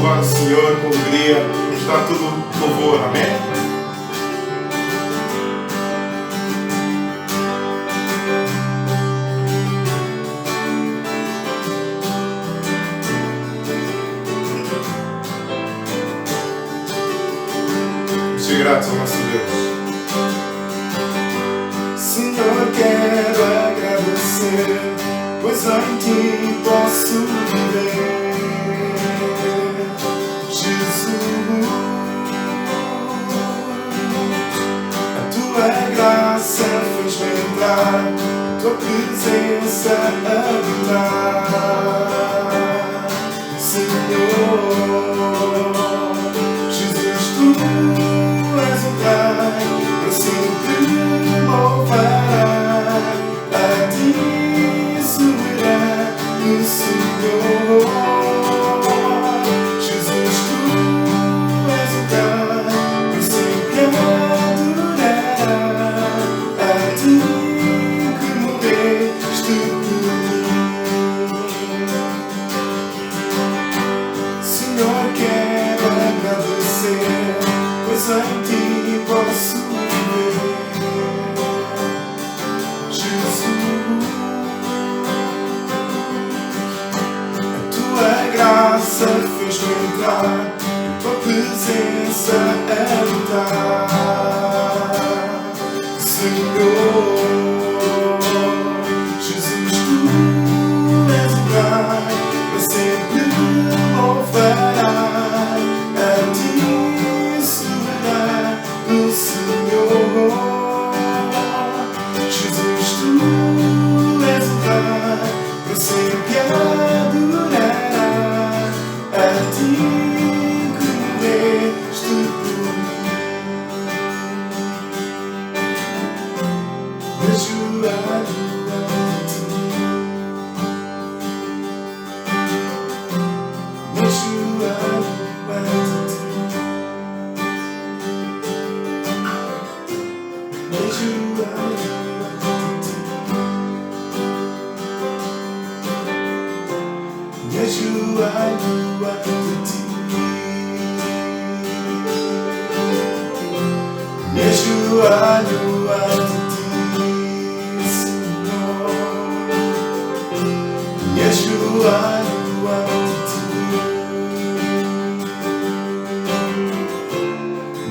louvar o Senhor com alegria. Vamos dar todo o louvor, amém? Ser gratos ao nosso Deus. Senhor, quero agradecer, pois em ti posso viver. Jesus, a tua graça fez-me entrar, a tua presença habitar. Senhor, Jesus, tu és o Pai, para sempre louvará a ti, soberano Senhor. Jesus, tu és o Pai, para sempre adorará a ti que morreste por mim. Senhor, quero agradecer, pois em ti posso viver. Jesus, a tua graça fez-me entrar, a tua presença habitar. Senhor, Jesus, tu és o Pai, para sempre louvará a ti, soberano Senhor. Jesus, tu és o Pai, para sempre adorará a ti que morreste por mim. Me ajoelho ante ti, me ajoelho ante ti, me ajoelho ante ti, me ajoelho ante ti, me ajoelho ante ti, Senhor, me ajoelho ante ti,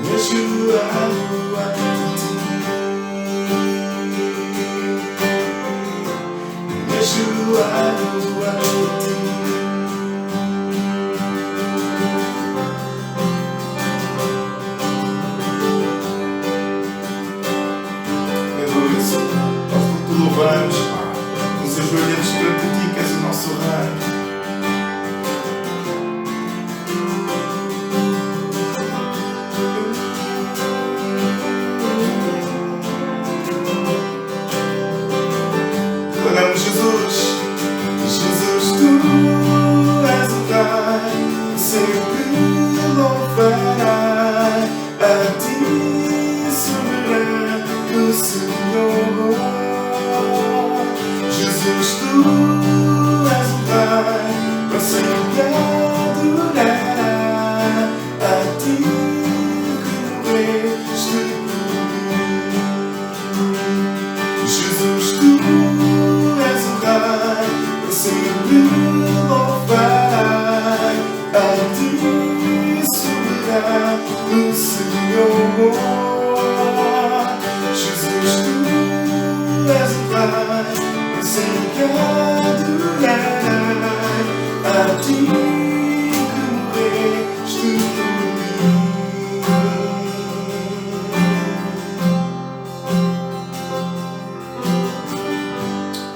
me ajoelho ante ti, me ajoelho ante ti. Nós te louvamos, nos ajoelhamos perante ti, que és o nosso Rei. Declaramos Jesus, Jesus, tu és o Pai, sempre louvará a ti, soberano Senhor. Jesus, tu és o Pai, para sempre adorará a ti que morreste por mim. Jesus, tu és o Rei, para sempre louvará a ti, soberano Senhor. Jesus, tu és o Pai, para sempre adorará a ti que morreste por mim.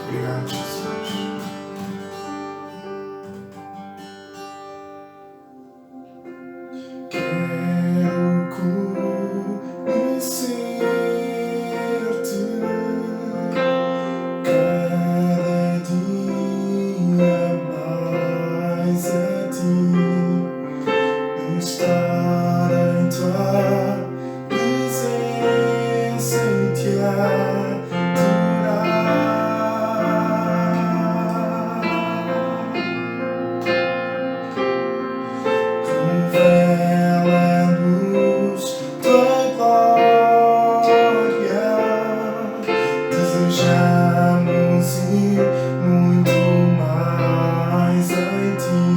Obrigado, Jesus. Quero conhecer-te cada dia. desejamos ir muito mais em ti.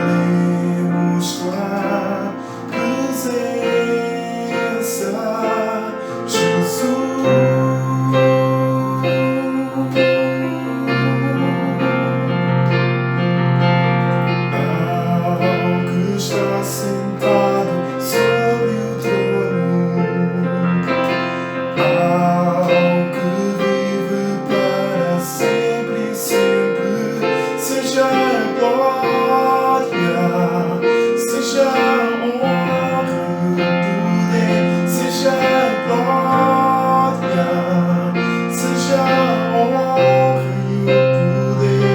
Queremos tua presença, Jesus. Está sentado sobre o trono, ao que vive para sempre, sempre, seja a glória, seja a honra e o poder, seja a glória, seja a honra e o poder,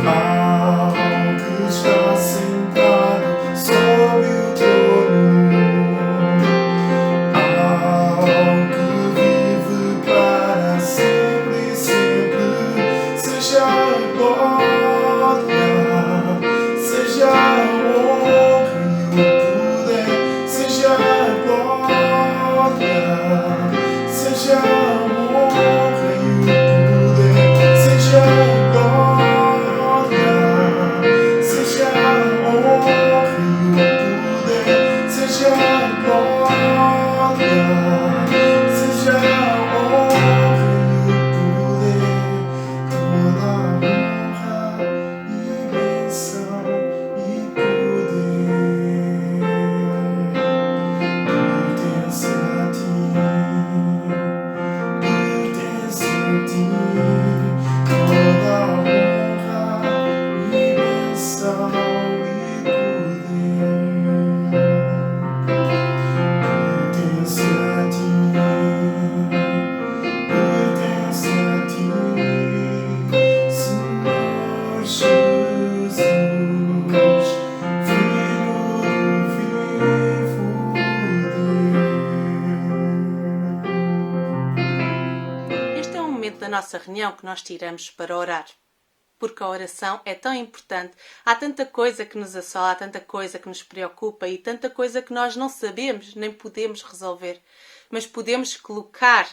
ao que está sentado sobre o trono, ao que vive para sempre, sempre, seja a glória, seja a honra e o poder, seja a glória, seja a honra e o poder, seja a glória, seja a honra e o poder, seja a glória, seja a honra e o poder, toda honra e bênção e poder pertence a ti, pertence a ti, toda honra e bênção e poder pertence a ti, pertence a ti, Senhor Jesus, Filho do vivo Deus. Este é um momento da nossa reunião que nós tiramos para orar. Porque a oração é tão importante. Há tanta coisa que nos assola, há tanta coisa que nos preocupa e tanta coisa que nós não sabemos nem podemos resolver. Mas podemos colocar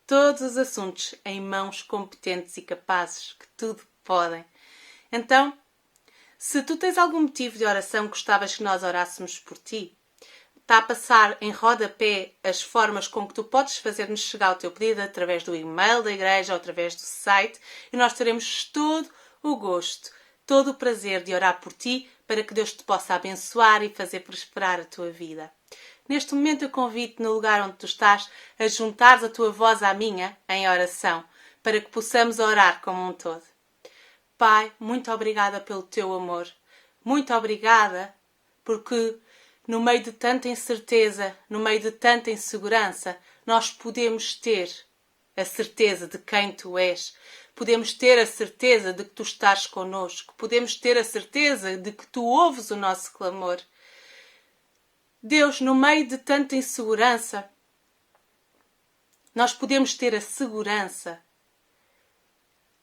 todos os assuntos em mãos competentes e capazes, que tudo podem. Então, se tu tens algum motivo de oração, gostavas que nós orássemos por ti, está a passar em rodapé as formas com que tu podes fazer-nos chegar o teu pedido através do e-mail da igreja ou através do site, e nós teremos todo o gosto, todo o prazer de orar por ti para que Deus te possa abençoar e fazer prosperar a tua vida. Neste momento eu convido-te, no lugar onde tu estás, a juntares a tua voz à minha em oração, para que possamos orar como um todo. Pai, muito obrigada pelo teu amor. Muito obrigada porque no meio de tanta incerteza, no meio de tanta insegurança, nós podemos ter a certeza de quem tu és. Podemos ter a certeza de que tu estás connosco. Podemos ter a certeza de que tu ouves o nosso clamor. Deus, no meio de tanta insegurança, nós podemos ter a segurança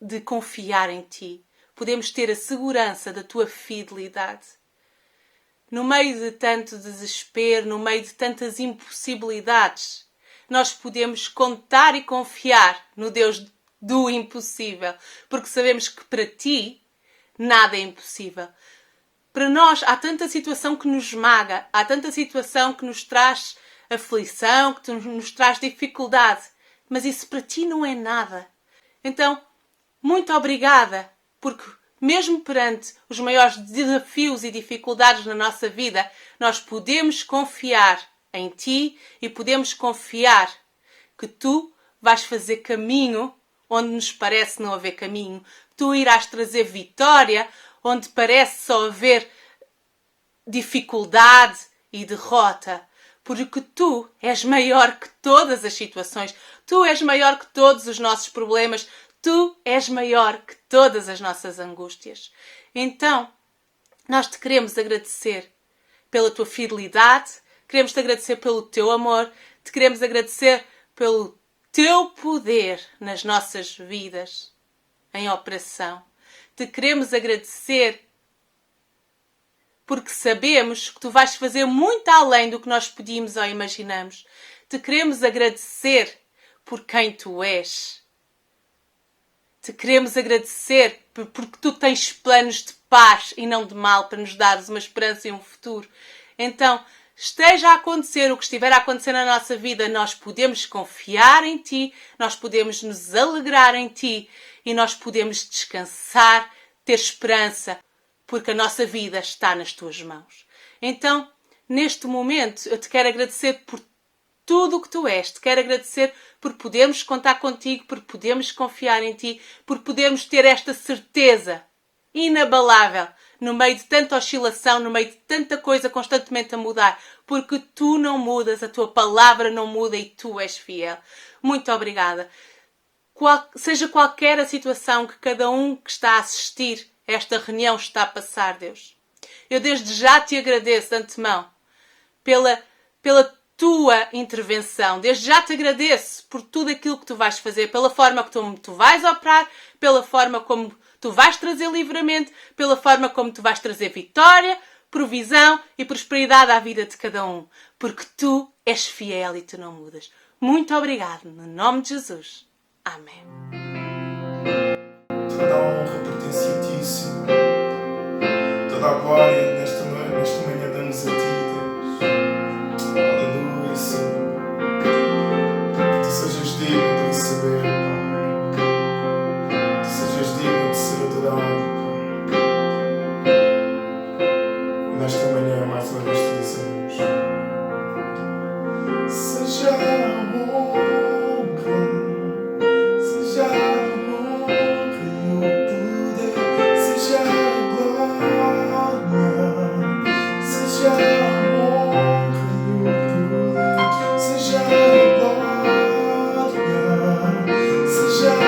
de confiar em ti. Podemos ter a segurança da tua fidelidade. No meio de tanto desespero, no meio de tantas impossibilidades, nós podemos contar e confiar no Deus do impossível, porque sabemos que para ti nada é impossível. Para nós há tanta situação que nos esmaga, há tanta situação que nos traz aflição, que nos traz dificuldade, mas isso para ti não é nada. Então, muito obrigada, porque mesmo perante os maiores desafios e dificuldades na nossa vida, nós podemos confiar em ti e podemos confiar que tu vais fazer caminho onde nos parece não haver caminho. Tu irás trazer vitória onde parece só haver dificuldade e derrota. Porque tu és maior que todas as situações. Tu és maior que todos os nossos problemas. Tu és maior que todas as nossas angústias. Então, nós te queremos agradecer pela tua fidelidade, queremos te agradecer pelo teu amor, te queremos agradecer pelo teu poder nas nossas vidas em operação. Te queremos agradecer porque sabemos que tu vais fazer muito além do que nós pedimos ou imaginamos. Te queremos agradecer por quem tu és. Te queremos agradecer porque tu tens planos de paz e não de mal para nos dares uma esperança e um futuro. Então, esteja a acontecer o que estiver a acontecer na nossa vida, nós podemos confiar em Ti, nós podemos nos alegrar em Ti e nós podemos descansar, ter esperança, porque a nossa vida está nas Tuas mãos. Então, neste momento, eu te quero agradecer por tudo o que Tu és. Te quero agradecer por podermos contar contigo, por podermos confiar em Ti, por podermos ter esta certeza inabalável no meio de tanta oscilação, no meio de tanta coisa constantemente a mudar, porque Tu não mudas, a Tua palavra não muda e Tu és fiel. Muito obrigada. Seja qualquer a situação que cada um que está a assistir a esta reunião está a passar, Deus, eu desde já Te agradeço de antemão pela Tua intervenção. Desde já Te agradeço por tudo aquilo que Tu vais fazer, pela forma como Tu vais operar, pela forma como Tu vais trazer livramento, pela forma como Tu vais trazer vitória, provisão e prosperidade à vida de cada um. Porque Tu és fiel e Tu não mudas. Muito obrigado. No nome de Jesus. Amém. Toda a honra pertence a Ti, Senhor. Toda a glória nesta manhã damos a Ti, Deus. Aleluia, Senhor. Que Tu sejas digno de receber, Pai. Que Tu sejas digno de ser adorado, Pai. Nesta manhã, mais uma vez, te dizemos: seja a honra, seja a honra e o poder, seja a glória, seja a honra e o poder, seja a glória, seja a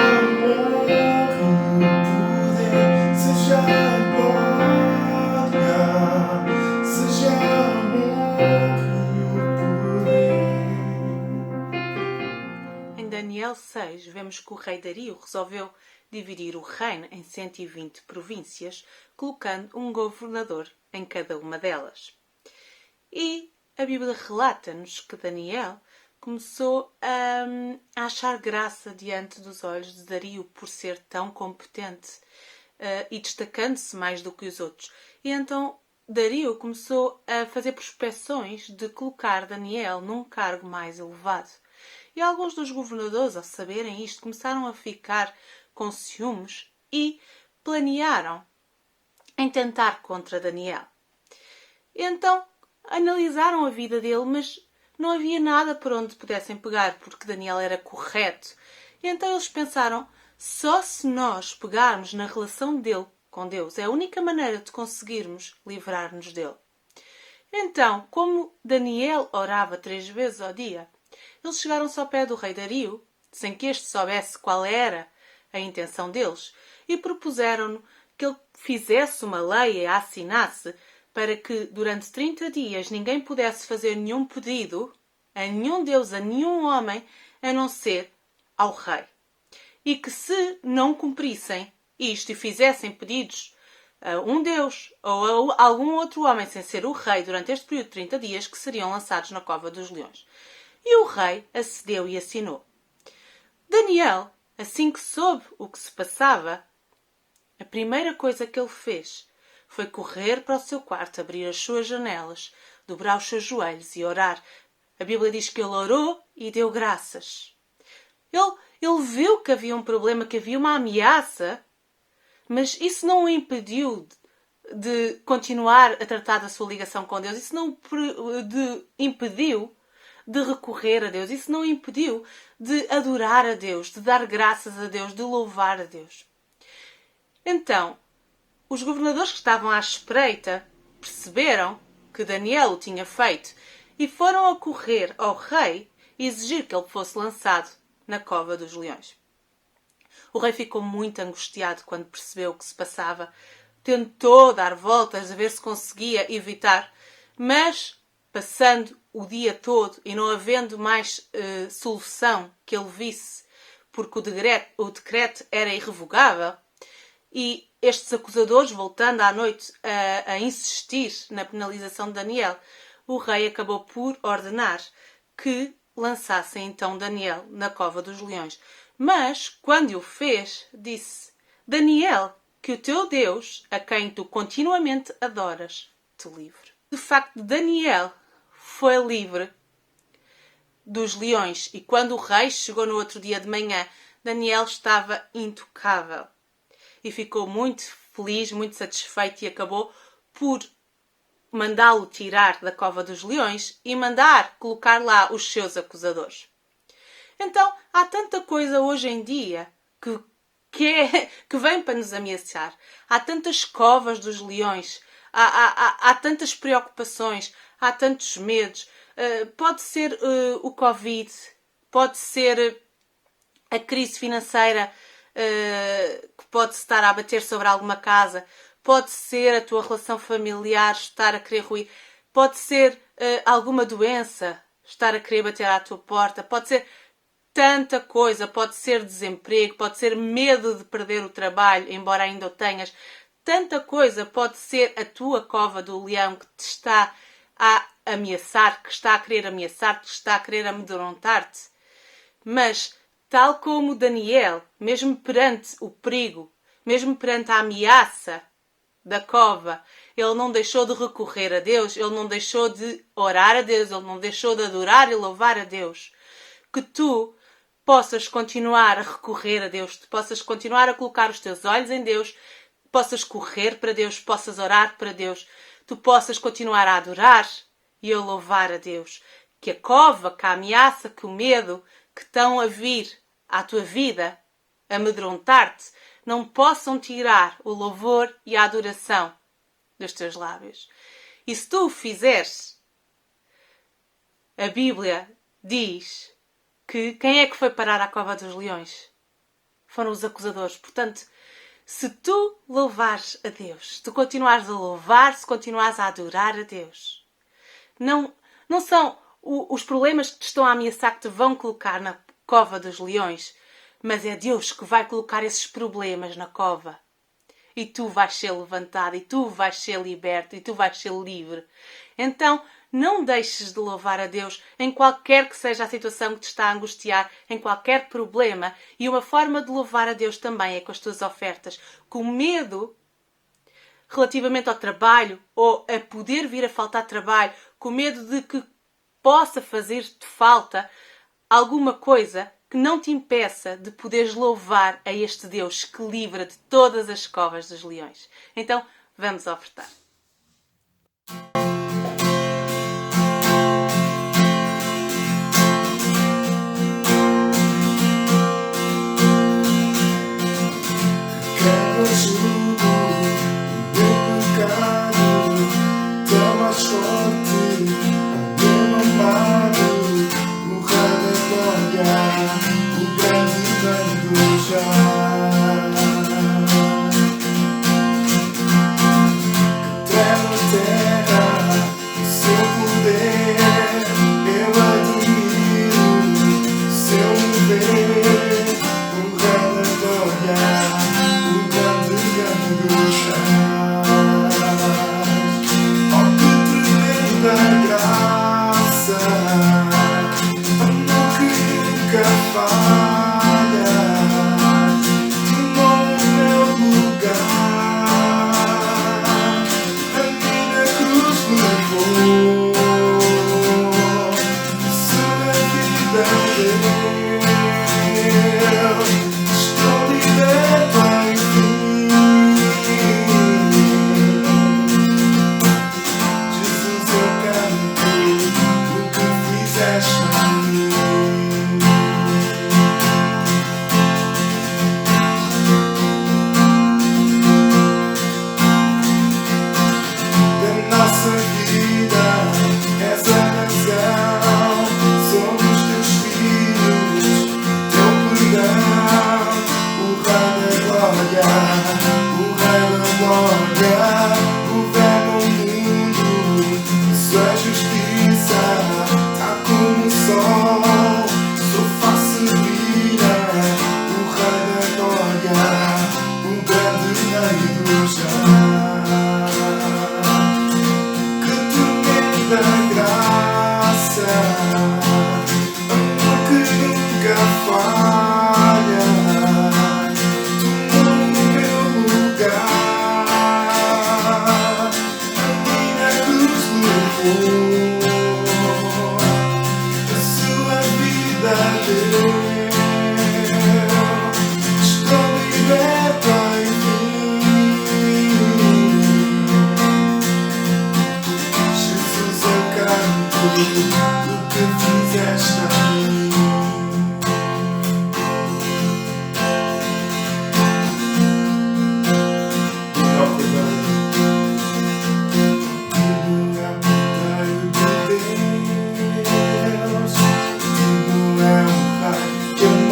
honra e o poder, seja a glória, seja a honra e o poder. Em Daniel 6, vemos que o rei Dario resolveu dividir o reino em 120 províncias, colocando um governador em cada uma delas. E a Bíblia relata-nos que Daniel começou a achar graça diante dos olhos de Dario por ser tão competente e destacando-se mais do que os outros. E então Dario começou a fazer prospeções de colocar Daniel num cargo mais elevado. E alguns dos governadores, ao saberem isto, começaram a ficar com ciúmes e planearam em tentar contra Daniel. E então analisaram a vida dele, mas não havia nada por onde pudessem pegar, porque Daniel era correto. E então eles pensaram, só se nós pegarmos na relação dele com Deus, é a única maneira de conseguirmos livrar-nos dele. Então, como Daniel orava 3 vezes ao dia, eles chegaram-se ao pé do rei Dario, sem que este soubesse qual era a intenção deles, e propuseram-no que ele fizesse uma lei e a assinasse para que, durante 30 dias, ninguém pudesse fazer nenhum pedido a nenhum Deus, a nenhum homem, a não ser ao rei. E que se não cumprissem isto e fizessem pedidos a um Deus ou a algum outro homem sem ser o rei durante este período de 30 dias, que seriam lançados na cova dos leões. E o rei acedeu e assinou. Daniel, assim que soube o que se passava, a primeira coisa que ele fez foi correr para o seu quarto, abrir as suas janelas, dobrar os seus joelhos e orar. A Bíblia diz que ele orou e deu graças. Ele viu que havia um problema, que havia uma ameaça, mas isso não o impediu de continuar a tratar da sua ligação com Deus. Isso não o impediu de recorrer a Deus. Isso não o impediu de adorar a Deus, de dar graças a Deus, de louvar a Deus. Então, os governadores que estavam à espreita perceberam que Daniel o tinha feito e foram a correr ao rei e exigir que ele fosse lançado na cova dos leões. O rei ficou muito angustiado quando percebeu o que se passava. Tentou dar voltas a ver se conseguia evitar, mas passando o dia todo e não havendo mais solução que ele visse, porque o decreto era irrevogável, e estes acusadores, voltando à noite a insistir na penalização de Daniel, o rei acabou por ordenar que lançassem então Daniel na cova dos leões. Mas, quando o fez, disse: Daniel, que o teu Deus, a quem tu continuamente adoras, te livre. De facto, Daniel foi livre dos leões, e quando o rei chegou no outro dia de manhã, Daniel estava intocável. E ficou muito feliz, muito satisfeito, e acabou por mandá-lo tirar da cova dos leões e mandar colocar lá os seus acusadores. Então, há tanta coisa hoje em dia que vem para nos ameaçar. Há tantas covas dos leões, há tantas preocupações, há tantos medos. Pode ser o Covid, pode ser a crise financeira que pode estar a abater sobre alguma casa, pode ser a tua relação familiar estar a querer ruir, pode ser alguma doença estar a querer bater à tua porta, pode ser tanta coisa, pode ser desemprego, pode ser medo de perder o trabalho, embora ainda o tenhas. Tanta coisa pode ser a tua cova do leão que te está a ameaçar, que está a querer ameaçar-te, que está a querer amedrontar-te. Mas, tal como Daniel, mesmo perante o perigo, mesmo perante a ameaça da cova, ele não deixou de recorrer a Deus, ele não deixou de orar a Deus, ele não deixou de adorar e louvar a Deus. Que tu possas continuar a recorrer a Deus, tu possas continuar a colocar os teus olhos em Deus, possas correr para Deus, possas orar para Deus, tu possas continuar a adorar e a louvar a Deus. Que a cova, que a ameaça, que o medo que estão a vir à tua vida, amedrontar-te, não possam tirar o louvor e a adoração dos teus lábios. E se tu o fizeres, a Bíblia diz que quem é que foi parar à cova dos leões? Foram os acusadores. Portanto, se tu louvares a Deus, se tu continuares a louvar, se continuares a adorar a Deus, não são os problemas que te estão a ameaçar que te vão colocar na cova dos leões, mas é Deus que vai colocar esses problemas na cova. E tu vais ser levantado, e tu vais ser liberto, e tu vais ser livre. Então, não deixes de louvar a Deus em qualquer que seja a situação que te está a angustiar, em qualquer problema. E uma forma de louvar a Deus também é com as tuas ofertas. Com medo relativamente ao trabalho, ou a poder vir a faltar trabalho, com medo de que possa fazer-te falta alguma coisa que não te impeça de poderes louvar a este Deus que livra de todas as covas dos leões. Então, vamos ofertar.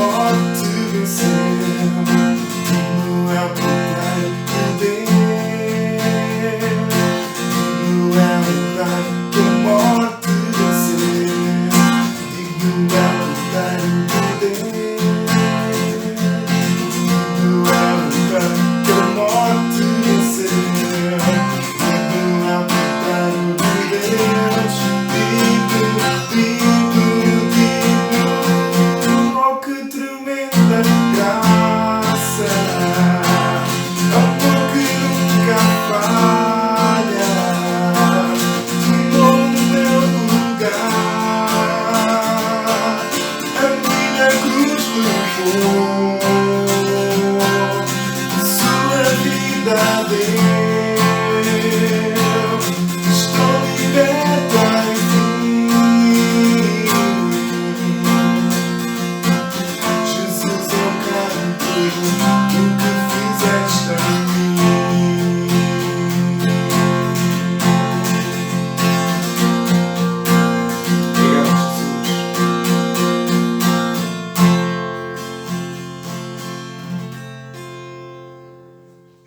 morte venceu. Digno é o Cordeiro de Deus. Digno é o Rei que a morte venceu. Digno é o Cordeiro de Deus. Digno é o Rei que a morte venceu. Digno é o Cordeiro de Deus. Digno, digno. Oh, que tremenda graça. Amor que nunca falha. Tomou o meu lugar. A minha cruz levou. Sua vida deu. Estou liberta, enfim. Jesus, eu canto o que fizeste a mim. Obrigado, Jesus.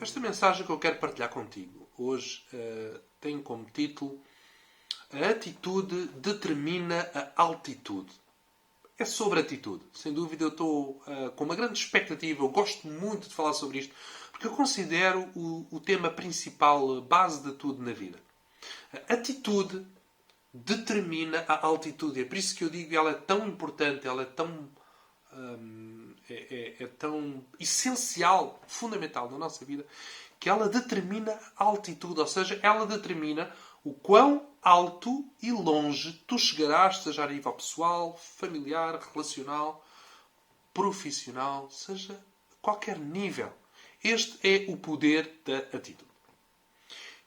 Esta mensagem que eu quero partilhar contigo hoje tem como título: A atitude determina a altitude. É sobre atitude. Sem dúvida eu estou com uma grande expectativa. Eu gosto muito de falar sobre isto porque eu considero o tema principal, base de tudo na vida. A atitude determina a altitude. É por isso que eu digo que ela é tão importante, ela é tão... é tão essencial, fundamental na nossa vida, que ela determina a altitude, ou seja, ela determina o quão alto e longe tu chegarás, seja a nível pessoal, familiar, relacional, profissional, seja a qualquer nível. Este é o poder da atitude.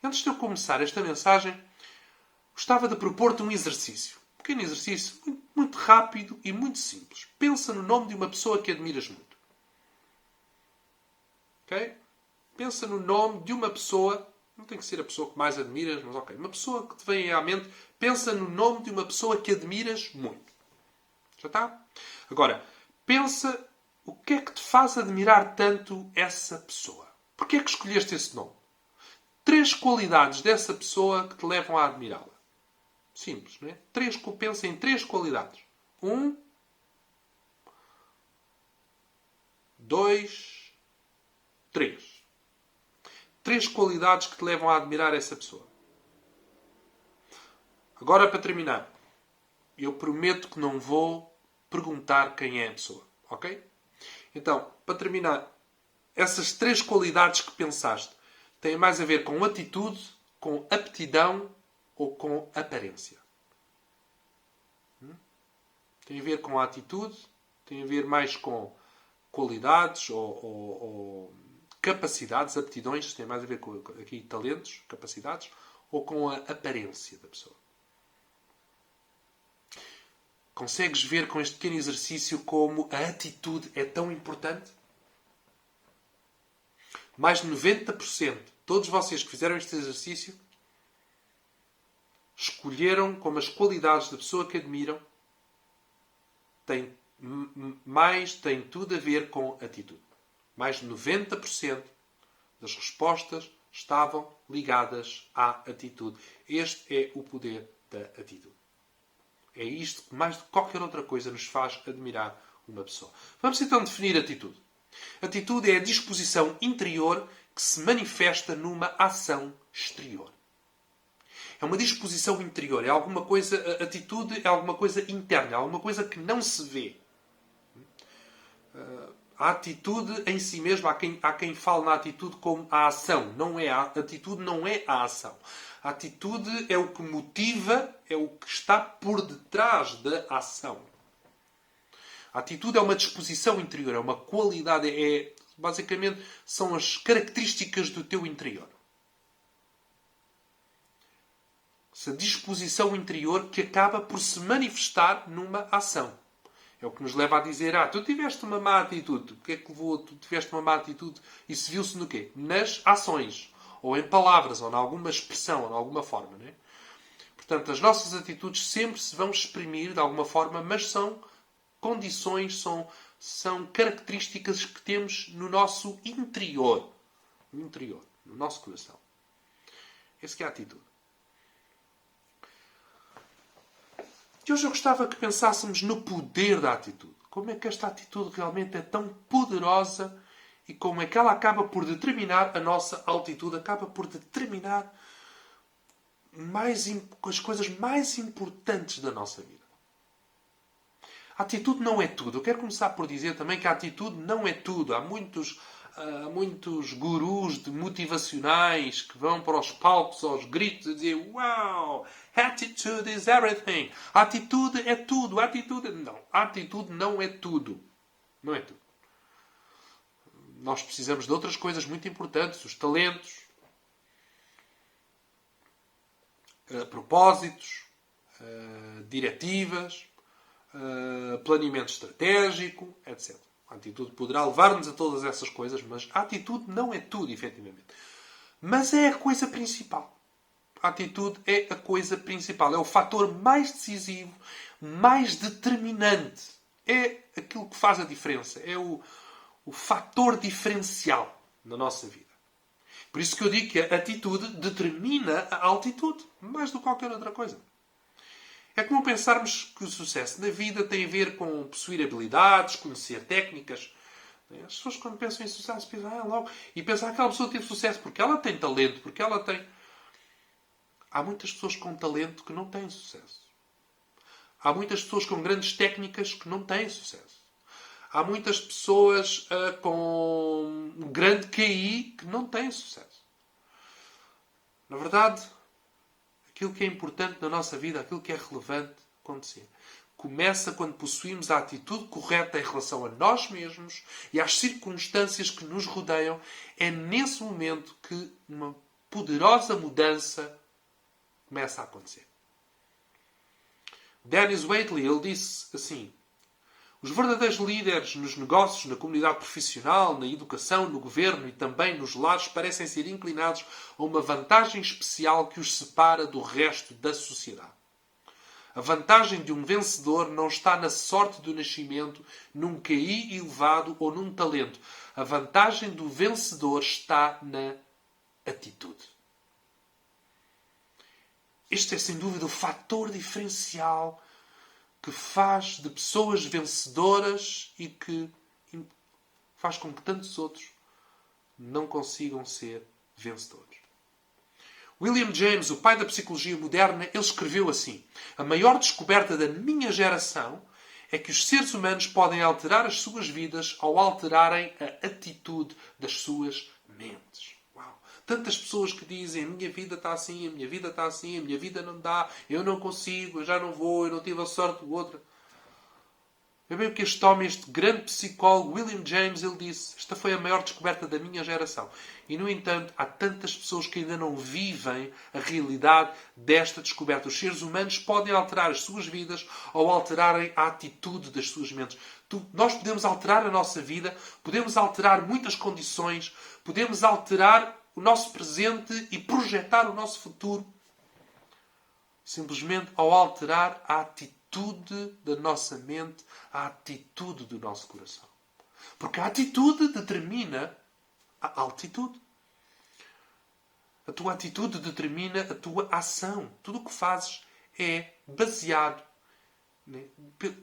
Antes de eu começar esta mensagem, gostava de propor-te um exercício. Um pequeno exercício, muito rápido e muito simples. Pensa no nome de uma pessoa que admiras muito. Ok? Pensa no nome de uma pessoa, não tem que ser a pessoa que mais admiras, mas ok. Uma pessoa que te vem à mente, pensa no nome de uma pessoa que admiras muito. Já está? Agora, pensa o que é que te faz admirar tanto essa pessoa. Porquê é que escolheste esse nome? 3 qualidades dessa pessoa que te levam a admirá-la. Simples, não é? Pensa em 3 qualidades. 1, 2, 3. 3 qualidades que te levam a admirar essa pessoa. Agora, para terminar, eu prometo que não vou perguntar quem é a pessoa. Ok? Então, para terminar, essas 3 qualidades que pensaste têm mais a ver com atitude, com aptidão ou com aparência? Tem a ver com a atitude? Tem a ver mais com qualidades ou capacidades, aptidões? Tem mais a ver com aqui talentos, capacidades? Ou com a aparência da pessoa? Consegues ver com este pequeno exercício como a atitude é tão importante? Mais de 90%, todos vocês que fizeram este exercício, escolheram como as qualidades da pessoa que admiram tem tudo a ver com atitude. Mais de 90% das respostas estavam ligadas à atitude. Este é o poder da atitude. É isto que mais do que qualquer outra coisa nos faz admirar uma pessoa. Vamos então definir atitude. Atitude é a disposição interior que se manifesta numa ação exterior. É uma disposição interior. É alguma coisa, a atitude é alguma coisa interna. É alguma coisa que não se vê. A atitude em si mesma, há quem fale na atitude como a ação. A atitude não é a ação. A atitude é o que motiva, é o que está por detrás da ação. A atitude é uma disposição interior, é uma qualidade, basicamente são as características do teu interior. Essa disposição interior que acaba por se manifestar numa ação. É o que nos leva a dizer, tu tiveste uma má atitude. O que é que levou? Tu tiveste uma má atitude. Isso viu-se no quê? Nas ações. Ou em palavras, ou em alguma expressão, ou em alguma forma. Não é? Portanto, as nossas atitudes sempre se vão exprimir de alguma forma, mas são condições, são são características que temos no nosso interior. No interior, no nosso coração. Essa que é a atitude. E hoje eu gostava que pensássemos no poder da atitude. Como é que esta atitude realmente é tão poderosa e como é que ela acaba por determinar a nossa altitude, acaba por determinar as coisas mais importantes da nossa vida. A atitude não é tudo. Eu quero começar por dizer também que a atitude não é tudo. Há muitos gurus motivacionais que vão para os palcos aos gritos e dizer "Wow! Attitude is everything!" A atitude é tudo. A atitude não é tudo. Não é tudo. Nós precisamos de outras coisas muito importantes. Os talentos, propósitos, diretivas, planeamento estratégico, etc. A atitude poderá levar-nos a todas essas coisas, mas a atitude não é tudo, efetivamente. Mas é a coisa principal. A atitude é a coisa principal. É o fator mais decisivo, mais determinante. É aquilo que faz a diferença. É o fator diferencial na nossa vida. Por isso que eu digo que a atitude determina a altitude, mais do que qualquer outra coisa. É como pensarmos que o sucesso na vida tem a ver com possuir habilidades, conhecer técnicas. As pessoas, quando pensam em sucesso, pensam logo. E pensar que aquela pessoa teve sucesso porque ela tem talento, porque ela tem. Há muitas pessoas com talento que não têm sucesso. Há muitas pessoas com grandes técnicas que não têm sucesso. Há muitas pessoas com um grande QI que não têm sucesso. Na verdade, aquilo que é importante na nossa vida, aquilo que é relevante acontecer, começa quando possuímos a atitude correta em relação a nós mesmos e às circunstâncias que nos rodeiam. É nesse momento que uma poderosa mudança começa a acontecer. Dennis Waitley, ele disse assim: os verdadeiros líderes nos negócios, na comunidade profissional, na educação, no governo e também nos lares parecem ser inclinados a uma vantagem especial que os separa do resto da sociedade. A vantagem de um vencedor não está na sorte do nascimento, num QI elevado ou num talento. A vantagem do vencedor está na atitude. Este é, sem dúvida, o fator diferencial que faz de pessoas vencedoras e que faz com que tantos outros não consigam ser vencedores. William James, o pai da psicologia moderna, ele escreveu assim: a maior descoberta da minha geração é que os seres humanos podem alterar as suas vidas ao alterarem a atitude das suas mentes. Uau! Tantas pessoas que dizem a minha vida está assim, a minha vida está assim, a minha vida não dá, eu não consigo, eu já não vou, eu não tive a sorte do outro. É bem o que este homem, este grande psicólogo, William James, ele disse: esta foi a maior descoberta da minha geração. E, no entanto, há tantas pessoas que ainda não vivem a realidade desta descoberta. Os seres humanos podem alterar as suas vidas ao alterarem a atitude das suas mentes. Nós podemos alterar a nossa vida, podemos alterar muitas condições, podemos alterar o nosso presente e projetar o nosso futuro simplesmente ao alterar a atitude da nossa mente, a atitude do nosso coração. Porque a atitude determina a altitude. A tua atitude determina a tua ação. Tudo o que fazes é baseado, né,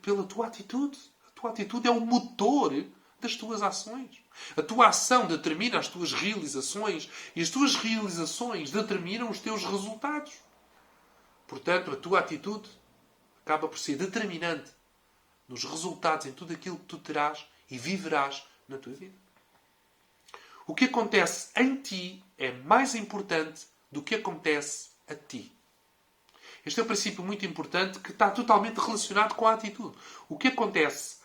pela tua atitude. A tua atitude é o motor das tuas ações. A tua ação determina as tuas realizações e as tuas realizações determinam os teus resultados. Portanto, a tua atitude acaba por ser determinante nos resultados, em tudo aquilo que tu terás e viverás na tua vida. O que acontece em ti é mais importante do que acontece a ti. Este é um princípio muito importante que está totalmente relacionado com a atitude. O que acontece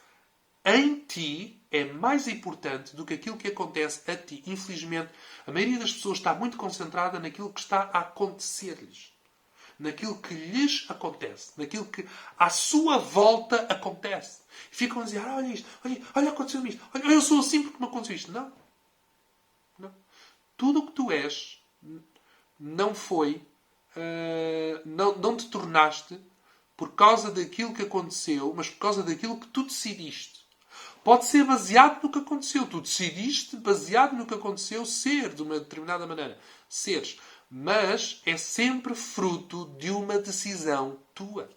em ti é mais importante do que aquilo que acontece a ti. Infelizmente, a maioria das pessoas está muito concentrada naquilo que está a acontecer-lhes. Naquilo que lhes acontece. Naquilo que à sua volta acontece. Ficam a dizer: olha isto, olha aconteceu-me isto. Olha, eu sou assim porque me aconteceu isto. Não. Não. Tudo o que tu és não foi... não te tornaste por causa daquilo que aconteceu, mas por causa daquilo que tu decidiste. Pode ser baseado no que aconteceu. Tu decidiste, baseado no que aconteceu, ser de uma determinada maneira. Seres. Mas é sempre fruto de uma decisão tua.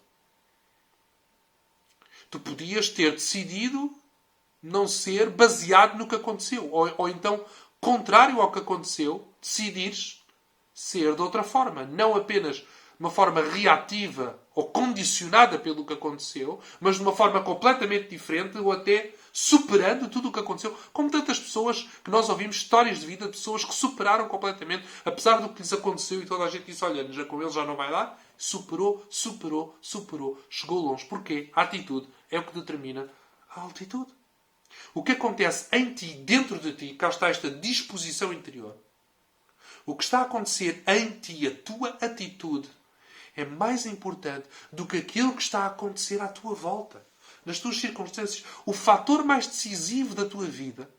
Tu podias ter decidido não ser baseado no que aconteceu. Ou então, contrário ao que aconteceu, decidires ser de outra forma. Não apenas de uma forma reativa ou condicionada pelo que aconteceu, mas de uma forma completamente diferente ou até superando tudo o que aconteceu. Como tantas pessoas que nós ouvimos histórias de vida de pessoas que superaram completamente, apesar do que lhes aconteceu e toda a gente disse, olha, já com ele já não vai dar. Superou, chegou longe. Porquê? A atitude é o que determina a altitude. O que acontece em ti, dentro de ti, cá está esta disposição interior. O que está a acontecer em ti, a tua atitude, é mais importante do que aquilo que está a acontecer à tua volta. Nas tuas circunstâncias. O fator mais decisivo da tua vida,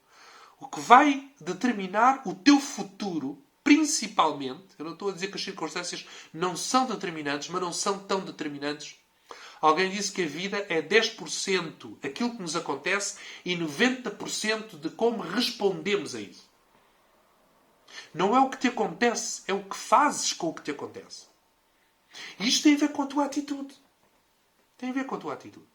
o que vai determinar o teu futuro, principalmente, eu não estou a dizer que as circunstâncias não são determinantes, mas não são tão determinantes. Alguém disse que a vida é 10% aquilo que nos acontece e 90% de como respondemos a isso. Não é o que te acontece, é o que fazes com o que te acontece. E isto tem a ver com a tua atitude. Tem a ver com a tua atitude.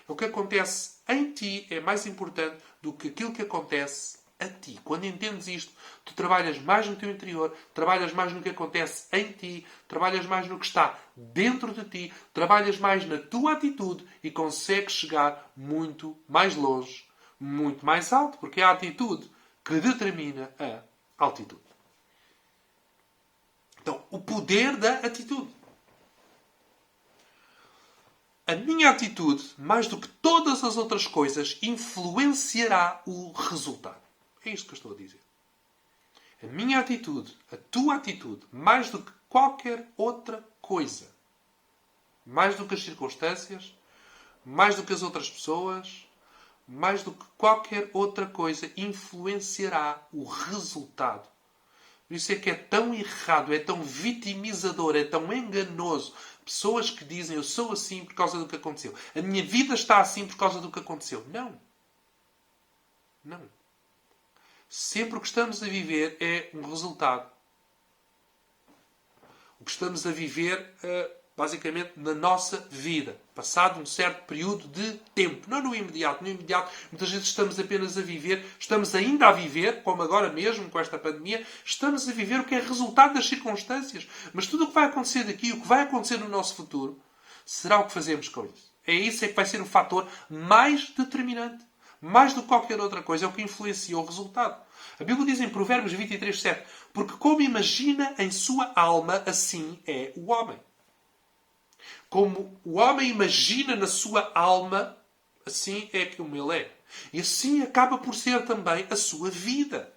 O que acontece em ti é mais importante do que aquilo que acontece a ti. Quando entendes isto, tu trabalhas mais no teu interior, trabalhas mais no que acontece em ti, trabalhas mais no que está dentro de ti, trabalhas mais na tua atitude e consegues chegar muito mais longe, muito mais alto, porque é a atitude que determina a altitude. Então, o poder da atitude. A minha atitude, mais do que todas as outras coisas, influenciará o resultado. É isto que eu estou a dizer. A minha atitude, a tua atitude, mais do que qualquer outra coisa, mais do que as circunstâncias, mais do que as outras pessoas, mais do que qualquer outra coisa, influenciará o resultado. Por isso é que é tão errado, é tão vitimizador, é tão enganoso. Pessoas que dizem, eu sou assim por causa do que aconteceu. A minha vida está assim por causa do que aconteceu. Não. Não. Sempre o que estamos a viver é um resultado. O que estamos a viver, basicamente, na nossa vida. Passado um certo período de tempo. Não no imediato. No imediato, muitas vezes estamos apenas a viver, estamos ainda a viver, como agora mesmo, com esta pandemia, estamos a viver o que é resultado das circunstâncias. Mas tudo o que vai acontecer daqui, o que vai acontecer no nosso futuro, será o que fazemos com isso. É isso que vai ser o fator mais determinante. Mais do que qualquer outra coisa, é o que influencia o resultado. A Bíblia diz em Provérbios 23:7, porque como imagina em sua alma, assim é o homem. Como o homem imagina na sua alma, assim é como ele é. E assim acaba por ser também a sua vida.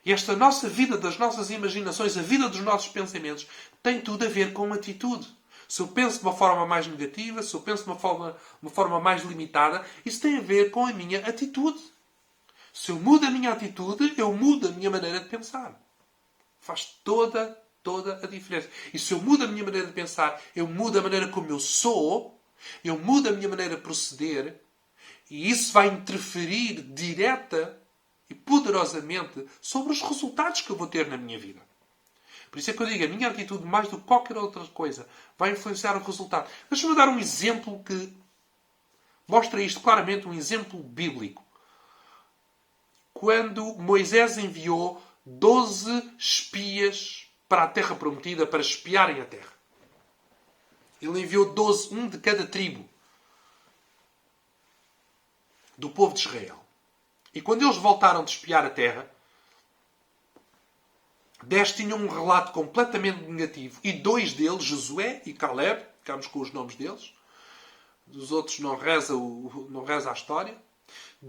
E esta nossa vida, das nossas imaginações, a vida dos nossos pensamentos, tem tudo a ver com atitude. Se eu penso de uma forma mais negativa, se eu penso de uma forma mais limitada, isso tem a ver com a minha atitude. Se eu mudo a minha atitude, eu mudo a minha maneira de pensar. Faz toda a diferença. E se eu mudo a minha maneira de pensar, eu mudo a maneira como eu sou, eu mudo a minha maneira de proceder, e isso vai interferir direta e poderosamente sobre os resultados que eu vou ter na minha vida. Por isso é que eu digo, a minha atitude, mais do que qualquer outra coisa, vai influenciar o resultado. Deixa-me dar um exemplo que mostra isto claramente, um exemplo bíblico. Quando Moisés enviou 12 espias para a Terra Prometida, para espiarem a Terra. Ele enviou 12, um de cada tribo do povo de Israel. E quando eles voltaram de espiar a Terra, 10 tinham um relato completamente negativo. E 2 deles, Josué e Caleb, ficamos com os nomes deles. Dos outros não reza a história.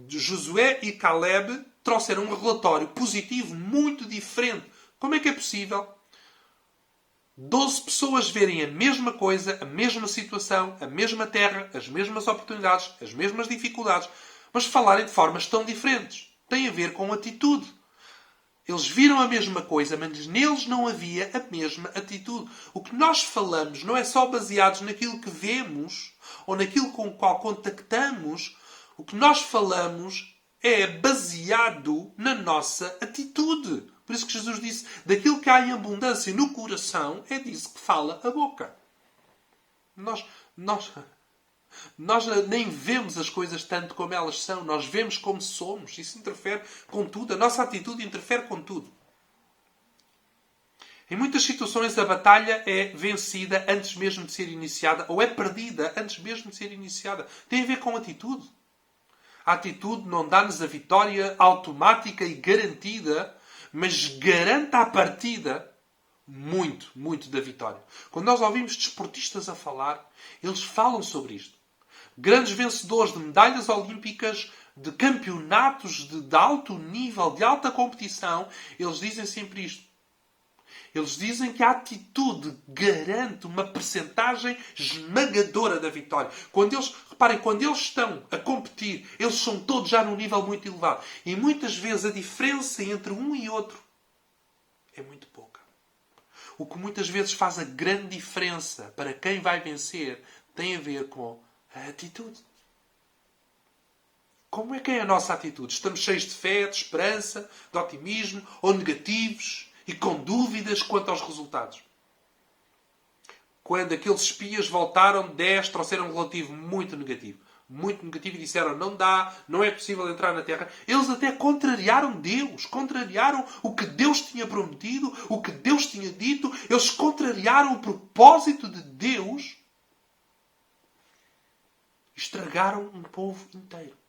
Josué e Caleb trouxeram um relatório positivo muito diferente. Como é que é possível 12 pessoas verem a mesma coisa, a mesma situação, a mesma terra, as mesmas oportunidades, as mesmas dificuldades, mas falarem de formas tão diferentes? Tem a ver com atitude. Eles viram a mesma coisa, mas neles não havia a mesma atitude. O que nós falamos não é só baseados naquilo que vemos ou naquilo com o qual contactamos. O que nós falamos é baseado na nossa atitude. Por isso que Jesus disse, daquilo que há em abundância no coração, é disso que fala a boca. Nós nem vemos as coisas tanto como elas são. Nós vemos como somos. Isso interfere com tudo. A nossa atitude interfere com tudo. Em muitas situações a batalha é vencida antes mesmo de ser iniciada, ou é perdida antes mesmo de ser iniciada. Tem a ver com atitude. A atitude não dá-nos a vitória automática e garantida, mas garante à partida muito, muito da vitória. Quando nós ouvimos desportistas a falar, eles falam sobre isto. Grandes vencedores de medalhas olímpicas, de campeonatos de alto nível, de alta competição, eles dizem sempre isto. Eles dizem que a atitude garante uma percentagem esmagadora da vitória. Reparem, quando eles estão a competir, eles são todos já num nível muito elevado. E muitas vezes a diferença entre um e outro é muito pouca. O que muitas vezes faz a grande diferença para quem vai vencer tem a ver com a atitude. Como é que é a nossa atitude? Estamos cheios de fé, de esperança, de otimismo, ou negativos e com dúvidas quanto aos resultados? Quando aqueles espias voltaram, 10 trouxeram um relativo muito negativo. Muito negativo e disseram, não dá, não é possível entrar na terra. Eles até contrariaram Deus. Contrariaram o que Deus tinha prometido, o que Deus tinha dito. Eles contrariaram o propósito de Deus. Estragaram um povo inteiro.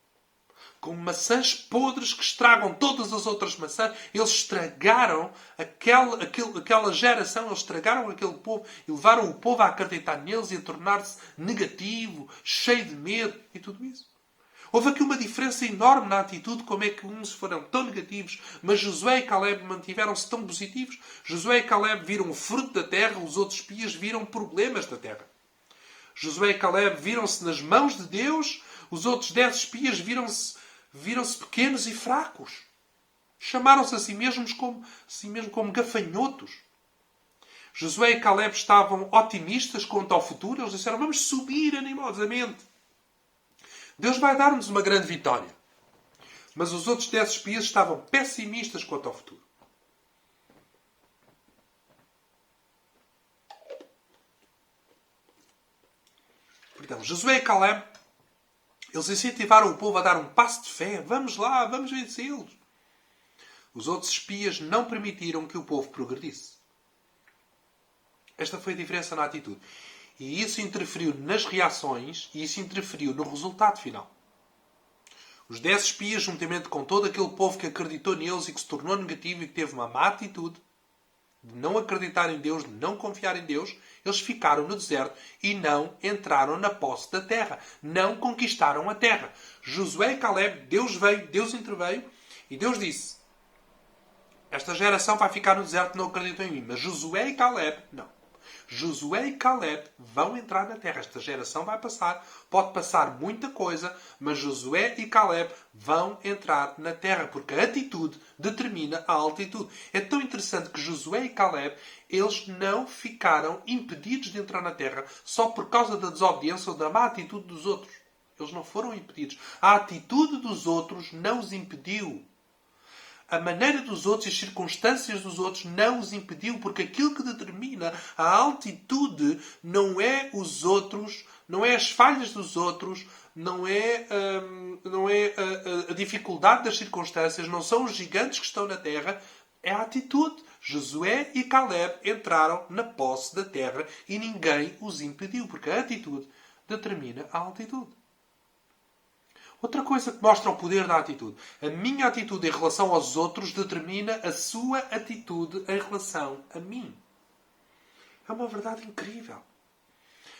Como maçãs podres que estragam todas as outras maçãs, eles estragaram aquela geração, eles estragaram aquele povo e levaram o povo a acreditar neles e a tornar-se negativo, cheio de medo e tudo isso. Houve aqui uma diferença enorme na atitude, como é que uns foram tão negativos, mas Josué e Caleb mantiveram-se tão positivos. Josué e Caleb viram o fruto da terra, os outros espias viram problemas da terra. Josué e Caleb viram-se nas mãos de Deus, os outros 10 espias viram-se pequenos e fracos. Chamaram-se a si mesmos como gafanhotos. Josué e Caleb estavam otimistas quanto ao futuro. Eles disseram, vamos subir animosamente. Deus vai dar-nos uma grande vitória. Mas os outros 10 espias estavam pessimistas quanto ao futuro. Então, Josué e Caleb, eles incentivaram o povo a dar um passo de fé. Vamos lá, vamos vencê-los. Os outros espias não permitiram que o povo progredisse. Esta foi a diferença na atitude. E isso interferiu nas reações e isso interferiu no resultado final. Os 10 espias, juntamente com todo aquele povo que acreditou neles e que se tornou negativo e que teve uma má atitude, de não acreditar em Deus, de não confiar em Deus, eles ficaram no deserto e não entraram na posse da terra. Não conquistaram a terra. Josué e Caleb, Deus veio, Deus interveio e Deus disse, esta geração vai ficar no deserto, não acreditam em mim. Mas Josué e Caleb, não. Josué e Caleb vão entrar na terra. Esta geração vai passar. Pode passar muita coisa, mas Josué e Caleb vão entrar na terra, porque a atitude determina a altitude. É tão interessante que Josué e Caleb, eles não ficaram impedidos de entrar na terra só por causa da desobediência ou da má atitude dos outros. Eles não foram impedidos. A atitude dos outros não os impediu. A maneira dos outros e as circunstâncias dos outros não os impediu, porque aquilo que determina a altitude não é os outros, não é as falhas dos outros, não é a dificuldade das circunstâncias, não são os gigantes que estão na terra, é a atitude. Josué e Caleb entraram na posse da terra e ninguém os impediu, porque a atitude determina a altitude. Outra coisa que mostra o poder da atitude. A minha atitude em relação aos outros determina a sua atitude em relação a mim. É uma verdade incrível.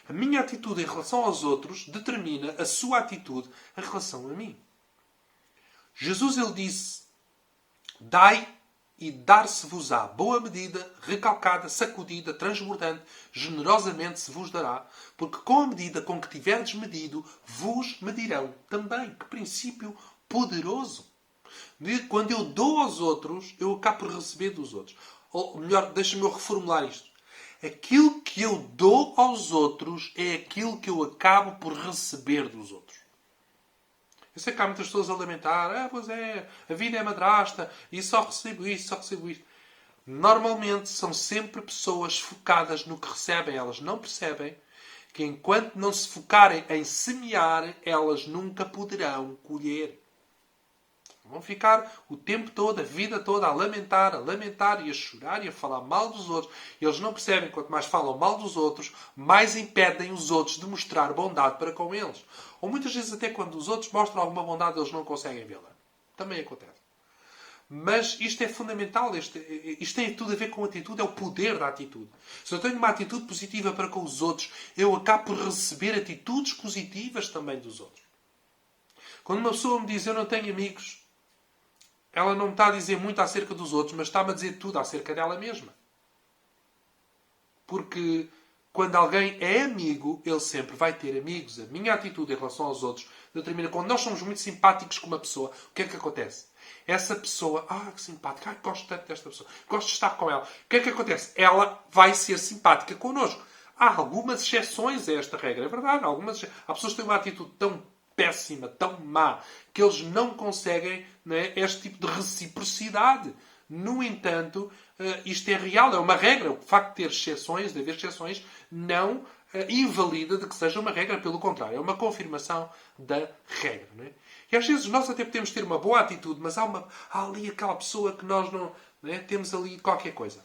A minha atitude em relação aos outros determina a sua atitude em relação a mim. Jesus, ele disse, dai e dar-se-vos-á boa medida, recalcada, sacudida, transbordante, generosamente se vos dará, porque com a medida com que tiverdes medido, vos medirão também. Que princípio poderoso! Quando eu dou aos outros, eu acabo por receber dos outros. Ou melhor, deixa-me eu reformular isto. Aquilo que eu dou aos outros é aquilo que eu acabo por receber dos outros. Eu sei que há muitas pessoas a lamentar. Pois é, a vida é madrasta e só recebo isto, só recebo isto. Normalmente são sempre pessoas focadas no que recebem. Elas não percebem que enquanto não se focarem em semear, elas nunca poderão colher. Vão ficar o tempo todo, a vida toda, a lamentar e a chorar e a falar mal dos outros. Eles não percebem que quanto mais falam mal dos outros, mais impedem os outros de mostrar bondade para com eles. Ou muitas vezes até quando os outros mostram alguma bondade, eles não conseguem vê-la. Também acontece. Mas isto é fundamental. Isto tem tudo a ver com atitude. É o poder da atitude. Se eu tenho uma atitude positiva para com os outros, eu acabo por receber atitudes positivas também dos outros. Quando uma pessoa me diz eu não tenho amigos, ela não me está a dizer muito acerca dos outros, mas está-me a dizer tudo acerca dela mesma. Porque quando alguém é amigo, ele sempre vai ter amigos. A minha atitude em relação aos outros determina. Quando nós somos muito simpáticos com uma pessoa, o que é que acontece? Essa pessoa, que simpática, gosto tanto desta pessoa, gosto de estar com ela. O que é que acontece? Ela vai ser simpática connosco. Há algumas exceções a esta regra, é verdade. Há pessoas que têm uma atitude tão péssima, tão má, que eles não conseguem, não é, este tipo de reciprocidade. No entanto, isto é real, é uma regra. O facto de ter exceções, de haver exceções, não invalida de que seja uma regra. Pelo contrário, é uma confirmação da regra. Não é? E às vezes nós até podemos ter uma boa atitude, mas há ali aquela pessoa que nós não é? Temos ali qualquer coisa.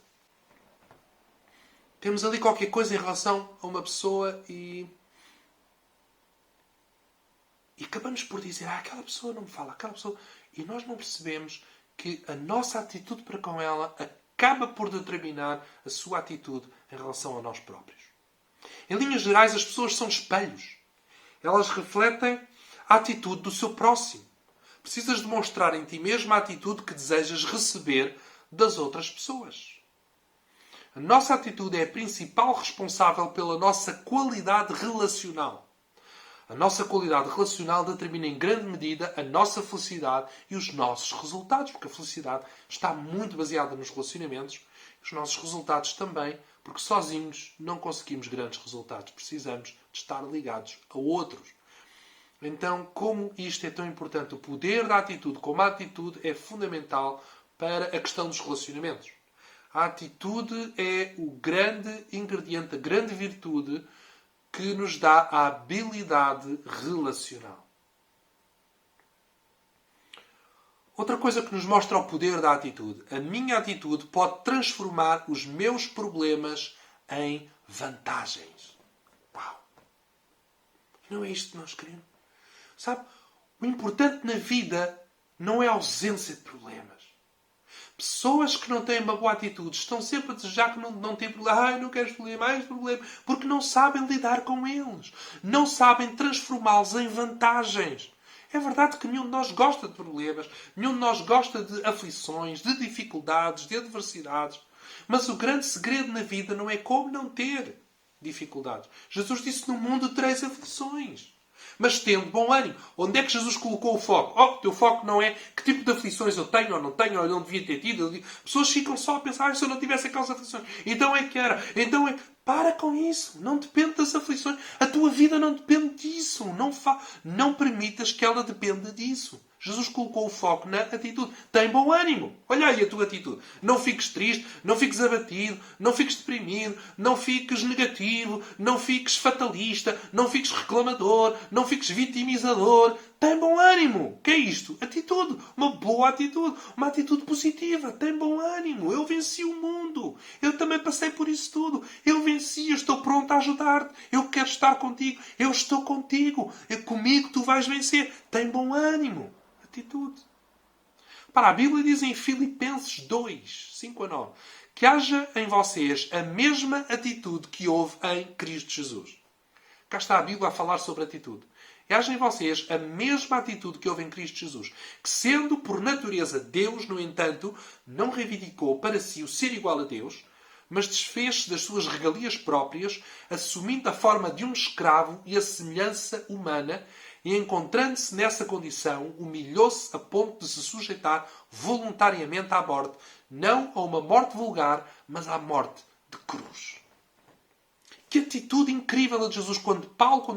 Temos ali qualquer coisa em relação a uma pessoa e acabamos por dizer, aquela pessoa não me fala, aquela pessoa... E nós não percebemos que a nossa atitude para com ela acaba por determinar a sua atitude em relação a nós próprios. Em linhas gerais, as pessoas são espelhos. Elas refletem a atitude do seu próximo. Precisas demonstrar em ti mesmo a atitude que desejas receber das outras pessoas. A nossa atitude é a principal responsável pela nossa qualidade relacional. A nossa qualidade relacional determina em grande medida a nossa felicidade e os nossos resultados, porque a felicidade está muito baseada nos relacionamentos, os nossos resultados também, porque sozinhos não conseguimos grandes resultados. Precisamos de estar ligados a outros. Então, como isto é tão importante, o poder da atitude como a atitude é fundamental para a questão dos relacionamentos. A atitude é o grande ingrediente, a grande virtude que nos dá a habilidade relacional. Outra coisa que nos mostra o poder da atitude. A minha atitude pode transformar os meus problemas em vantagens. Uau! Não é isto que nós queremos? Sabe? O importante na vida não é a ausência de problemas. Pessoas que não têm uma boa atitude estão sempre a desejar que não têm problema. Não queres mais problema. Porque não sabem lidar com eles. Não sabem transformá-los em vantagens. É verdade que nenhum de nós gosta de problemas. Nenhum de nós gosta de aflições, de dificuldades, de adversidades. Mas o grande segredo na vida não é como não ter dificuldades. Jesus disse, no mundo tereis aflições. Mas tendo bom ânimo. Onde é que Jesus colocou o foco? O teu foco não é que tipo de aflições eu tenho ou não não devia ter tido. Pessoas ficam só a pensar, se eu não tivesse aquelas aflições, então é que era. Para com isso. Não depende das aflições. A tua vida não depende disso. Não permitas que ela dependa disso. Jesus colocou o foco na atitude. Tem bom ânimo. Olha aí a tua atitude. Não fiques triste, não fiques abatido, não fiques deprimido, não fiques negativo, não fiques fatalista, não fiques reclamador, não fiques vitimizador. Tem bom ânimo. O que é isto? Atitude. Uma boa atitude. Uma atitude positiva. Tem bom ânimo. Eu venci o mundo. Eu também passei por isso tudo. Eu venci. Eu estou pronto a ajudar-te. Eu quero estar contigo. Eu estou contigo. Comigo tu vais vencer. Tem bom ânimo. Atitude. A Bíblia diz em Filipenses 2, 5-9, que haja em vocês a mesma atitude que houve em Cristo Jesus. Cá está a Bíblia a falar sobre atitude. E haja em vocês a mesma atitude que houve em Cristo Jesus, que sendo por natureza Deus, no entanto, não reivindicou para si o ser igual a Deus, mas desfez-se das suas regalias próprias, assumindo a forma de um escravo e a semelhança humana, e encontrando-se nessa condição, humilhou-se a ponto de se sujeitar voluntariamente à morte, não a uma morte vulgar, mas à morte de cruz. Que atitude incrível a de Jesus. Quando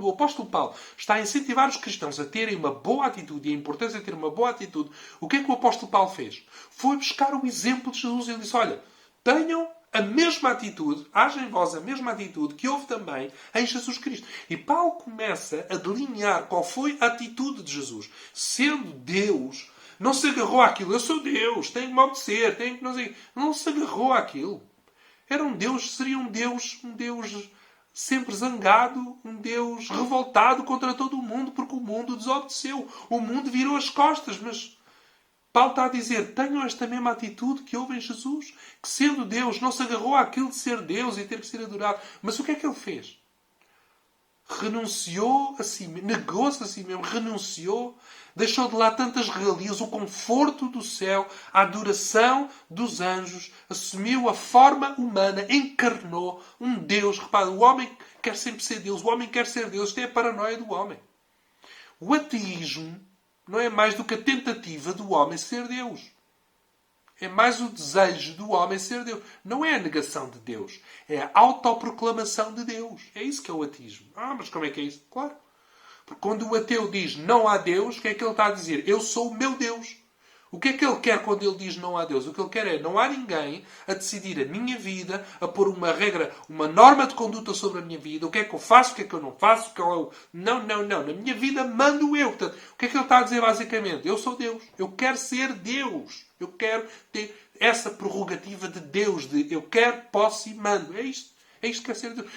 o apóstolo Paulo está a incentivar os cristãos a terem uma boa atitude e a importância de ter uma boa atitude, o que é que o apóstolo Paulo fez? Foi buscar o exemplo de Jesus. Ele disse, olha, tenham a mesma atitude, haja em vós a mesma atitude que houve também em Jesus Cristo. E Paulo começa a delinear qual foi a atitude de Jesus. Sendo Deus, não se agarrou àquilo. Eu sou Deus, tenho que me obedecer, tenho que não sei. Não se agarrou àquilo. Era um Deus, seria um Deus sempre zangado, um Deus revoltado contra todo o mundo, porque o mundo desobedeceu. O mundo virou as costas, mas Paulo está a dizer, tenham esta mesma atitude que houve em Jesus, que sendo Deus, não se agarrou àquilo de ser Deus e ter que ser adorado. Mas o que é que ele fez? Renunciou a si mesmo, negou-se a si mesmo, renunciou, deixou de lá tantas regalias, o conforto do céu, a adoração dos anjos, assumiu a forma humana, encarnou um Deus. Repara, o homem quer sempre ser Deus, o homem quer ser Deus. Isto é a paranoia do homem. O ateísmo não é mais do que a tentativa do homem ser Deus. É mais o desejo do homem ser Deus. Não é a negação de Deus. É a autoproclamação de Deus. É isso que é o ateísmo. Mas como é que é isso? Claro. Porque quando o ateu diz não há Deus, o que é que ele está a dizer? Eu sou o meu Deus. O que é que ele quer quando ele diz não há Deus? O que ele quer é não há ninguém a decidir a minha vida, a pôr uma regra, uma norma de conduta sobre a minha vida. O que é que eu faço, o que é que eu não faço. O que eu... Não. Na minha vida mando eu. Portanto, o que é que ele está a dizer basicamente? Eu sou Deus. Eu quero ser Deus. Eu quero ter essa prerrogativa de Deus. De eu quero, posso e mando. É isto. É isto que é ser Deus.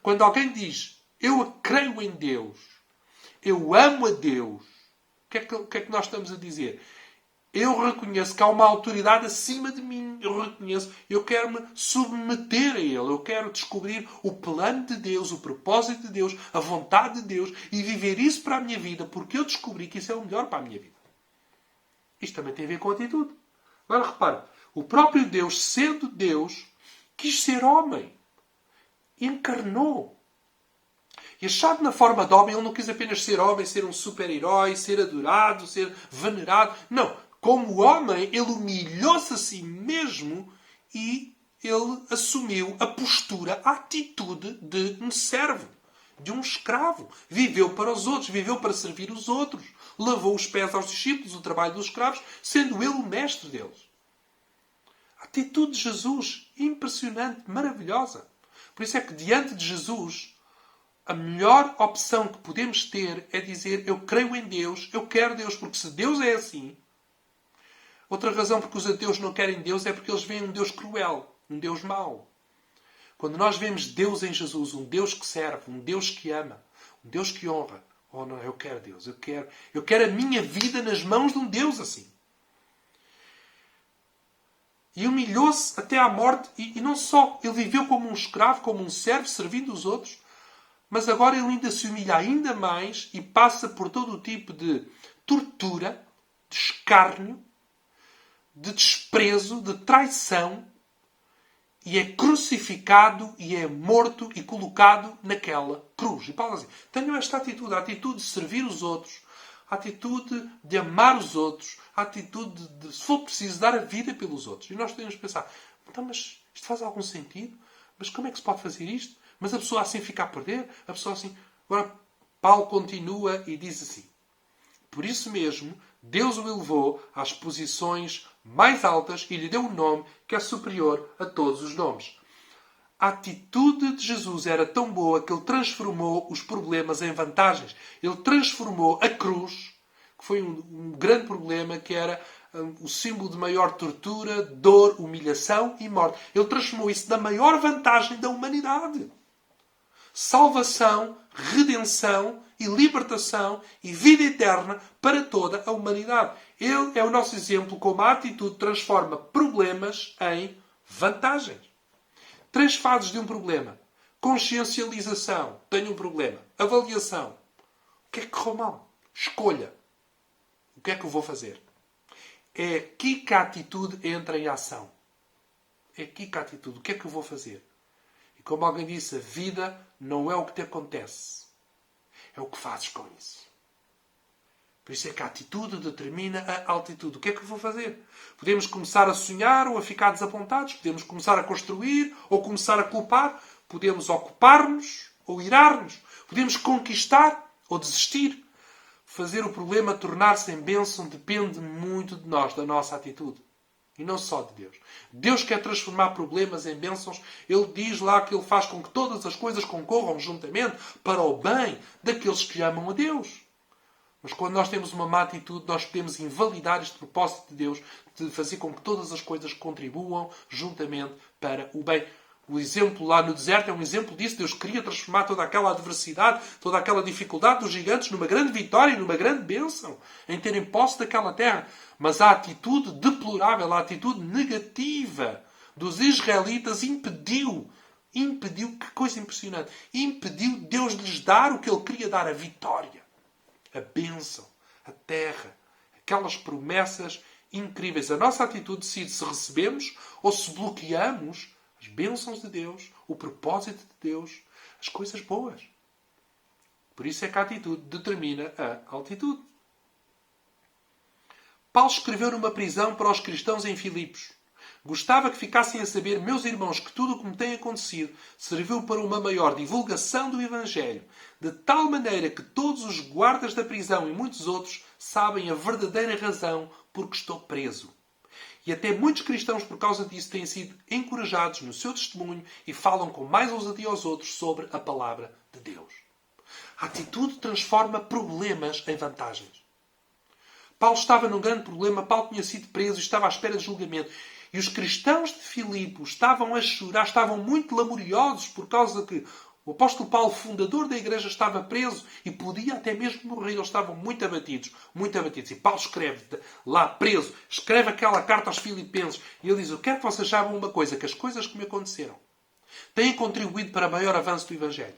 Quando alguém diz eu creio em Deus, eu amo a Deus, o que é que nós estamos a dizer? Eu reconheço que há uma autoridade acima de mim. Eu reconheço. Eu quero me submeter a Ele. Eu quero descobrir o plano de Deus, o propósito de Deus, a vontade de Deus e viver isso para a minha vida porque eu descobri que isso é o melhor para a minha vida. Isto também tem a ver com atitude. Agora repara. O próprio Deus, sendo Deus, quis ser homem. Encarnou. E achado na forma de homem, Ele não quis apenas ser homem, ser um super-herói, ser adorado, ser venerado. Não. Como homem, ele humilhou-se a si mesmo e ele assumiu a postura, a atitude de um servo, de um escravo. Viveu para os outros, viveu para servir os outros. Lavou os pés aos discípulos, o trabalho dos escravos, sendo ele o mestre deles. A atitude de Jesus, impressionante, maravilhosa. Por isso é que diante de Jesus, a melhor opção que podemos ter é dizer eu creio em Deus, eu quero Deus, porque se Deus é assim... Outra razão porque os ateus não querem Deus é porque eles veem um Deus cruel, um Deus mau. Quando nós vemos Deus em Jesus, um Deus que serve, um Deus que ama, um Deus que honra, oh não, eu quero Deus, eu quero a minha vida nas mãos de um Deus assim. E humilhou-se até à morte, e não só, ele viveu como um escravo, como um servo, servindo os outros, mas agora ele ainda se humilha ainda mais e passa por todo o tipo de tortura, de escárnio, de desprezo, de traição, e é crucificado e é morto e colocado naquela cruz. E Paulo diz, tenham esta atitude, a atitude de servir os outros, a atitude de amar os outros, a atitude de, se for preciso, dar a vida pelos outros. E nós temos de pensar, então, mas isto faz algum sentido? Mas como é que se pode fazer isto? Mas a pessoa assim fica a perder? A pessoa assim... Agora, Paulo continua e diz assim, por isso mesmo, Deus o elevou às posições mais altas e lhe deu um nome que é superior a todos os nomes. A atitude de Jesus era tão boa que ele transformou os problemas em vantagens. Ele transformou a cruz, que foi um grande problema, que era o símbolo de maior tortura, dor, humilhação e morte. Ele transformou isso na maior vantagem da humanidade. Salvação, redenção e libertação e vida eterna para toda a humanidade. Ele é o nosso exemplo como a atitude transforma problemas em vantagens. 3 fases de um problema. Consciencialização. Tenho um problema. Avaliação. O que é que correu mal? Escolha. O que é que eu vou fazer? É aqui que a atitude entra em ação. É aqui que a atitude. O que é que eu vou fazer? E como alguém disse, a vida não é o que te acontece. É o que fazes com isso. Por isso é que a atitude determina a altitude. O que é que eu vou fazer? Podemos começar a sonhar ou a ficar desapontados. Podemos começar a construir ou começar a culpar. Podemos ocupar-nos ou irar-nos. Podemos conquistar ou desistir. Fazer o problema tornar-se em bênção depende muito de nós, da nossa atitude. E não só de Deus. Deus quer transformar problemas em bênçãos. Ele diz lá que Ele faz com que todas as coisas concorram juntamente para o bem daqueles que amam a Deus. Mas quando nós temos uma má atitude, nós podemos invalidar este propósito de Deus de fazer com que todas as coisas contribuam juntamente para o bem. O exemplo lá no deserto é um exemplo disso. Deus queria transformar toda aquela adversidade, toda aquela dificuldade dos gigantes numa grande vitória, numa grande bênção, em terem posse daquela terra. Mas a atitude deplorável, a atitude negativa dos israelitas impediu, que coisa impressionante, impediu Deus de lhes dar o que Ele queria dar, a vitória, a bênção, a terra, aquelas promessas incríveis. A nossa atitude decide se recebemos ou se bloqueamos as bênçãos de Deus, o propósito de Deus, as coisas boas. Por isso é que a atitude determina a altitude. Paulo escreveu numa prisão para os cristãos em Filipos. Gostava que ficassem a saber, meus irmãos, que tudo o que me tem acontecido serviu para uma maior divulgação do Evangelho, de tal maneira que todos os guardas da prisão e muitos outros sabem a verdadeira razão por que estou preso. E até muitos cristãos, por causa disso, têm sido encorajados no seu testemunho e falam com mais ousadia aos outros sobre a palavra de Deus. A atitude transforma problemas em vantagens. Paulo estava num grande problema. Paulo tinha sido preso e estava à espera de julgamento. E os cristãos de Filipos estavam a chorar, estavam muito lamuriosos por causa que o apóstolo Paulo, fundador da igreja, estava preso e podia até mesmo morrer. Eles estavam muito abatidos, muito abatidos. E Paulo escreve, lá preso, escreve aquela carta aos Filipenses. E ele diz, eu quero que vocês saibam uma coisa, que as coisas que me aconteceram têm contribuído para maior avanço do Evangelho.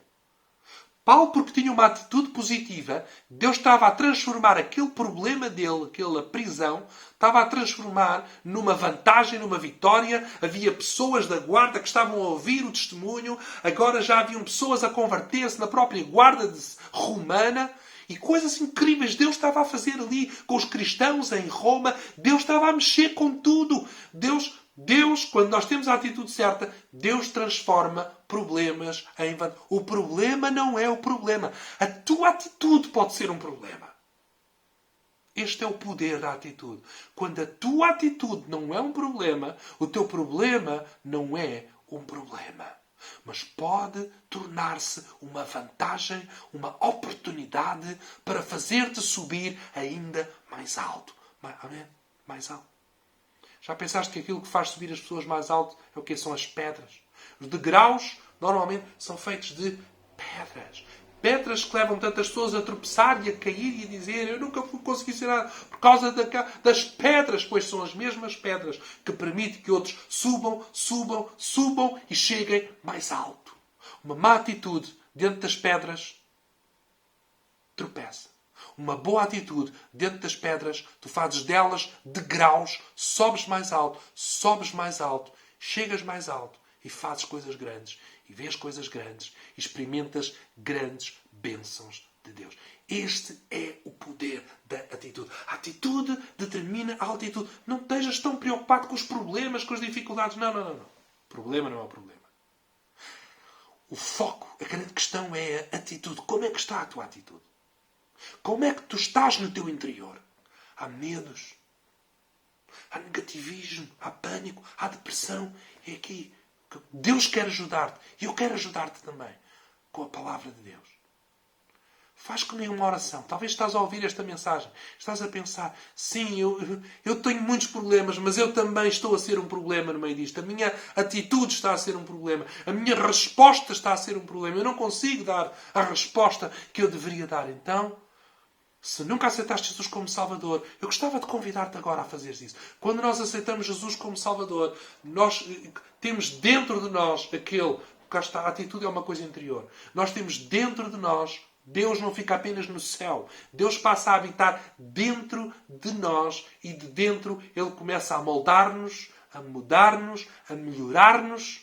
Paulo, porque tinha uma atitude positiva, Deus estava a transformar aquele problema dele, aquela prisão, estava a transformar numa vantagem, numa vitória. Havia pessoas da guarda que estavam a ouvir o testemunho. Agora já haviam pessoas a converter-se na própria guarda romana. E coisas incríveis Deus estava a fazer ali com os cristãos em Roma. Deus estava a mexer com tudo. Deus, quando nós temos a atitude certa, Deus transforma problemas em vantagens. O problema não é o problema. A tua atitude pode ser um problema. Este é o poder da atitude. Quando a tua atitude não é um problema, o teu problema não é um problema. Mas pode tornar-se uma vantagem, uma oportunidade para fazer-te subir ainda mais alto. Amém? Mais alto. Já pensaste que aquilo que faz subir as pessoas mais alto é o que são as pedras? Os degraus, normalmente, são feitos de pedras. Pedras que levam tantas pessoas a tropeçar e a cair e a dizer eu nunca vou conseguir ser nada por causa das pedras, pois são as mesmas pedras que permitem que outros subam e cheguem mais alto. Uma má atitude dentro das pedras tropeça. Uma boa atitude dentro das pedras, tu fazes delas degraus, sobes mais alto, chegas mais alto e fazes coisas grandes. E vês coisas grandes, e experimentas grandes bênçãos de Deus. Este é o poder da atitude. A atitude determina a altitude. Não estejas tão preocupado com os problemas, com as dificuldades. Não. O problema não é o problema. O foco, a grande questão é a atitude. Como é que está a tua atitude? Como é que tu estás no teu interior? Há medos, há negativismo, há pânico, há depressão. É aqui. Deus quer ajudar-te. E eu quero ajudar-te também. Com a palavra de Deus. Faz comigo uma oração. Talvez estás a ouvir esta mensagem. Estás a pensar, sim, eu tenho muitos problemas, mas eu também estou a ser um problema no meio disto. A minha atitude está a ser um problema. A minha resposta está a ser um problema. Eu não consigo dar a resposta que eu deveria dar. Então, se nunca aceitaste Jesus como Salvador, eu gostava de convidar-te agora a fazer isso. Quando nós aceitamos Jesus como Salvador, nós temos dentro de nós aquele... Cá está, a atitude é uma coisa interior. Nós temos dentro de nós... Deus não fica apenas no céu. Deus passa a habitar dentro de nós e de dentro Ele começa a moldar-nos, a mudar-nos, a melhorar-nos,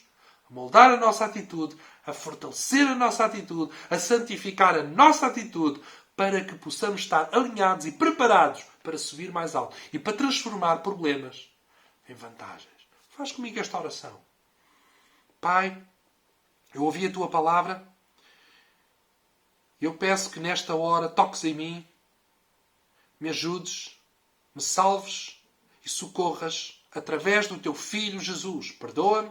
a moldar a nossa atitude, a fortalecer a nossa atitude, a santificar a nossa atitude, para que possamos estar alinhados e preparados para subir mais alto e para transformar problemas em vantagens. Faz comigo esta oração. Pai, Eu ouvi a tua palavra. Eu peço que nesta hora toques em mim, me ajudes, me salves e socorras através do teu Filho Jesus. Perdoa-me,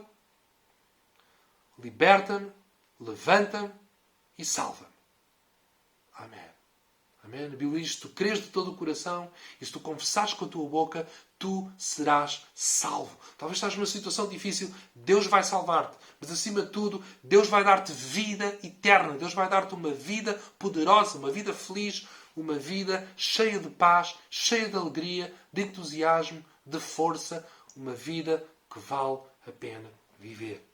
liberta-me, levanta-me e salva-me. Amém. Amém. A Bíblia diz: se tu crês de todo o coração e se tu confessares com a tua boca, tu serás salvo. Talvez estás numa situação difícil, Deus vai salvar-te. Mas acima de tudo, Deus vai dar-te vida eterna. Deus vai dar-te uma vida poderosa, uma vida feliz, uma vida cheia de paz, cheia de alegria, de entusiasmo, de força. Uma vida que vale a pena viver.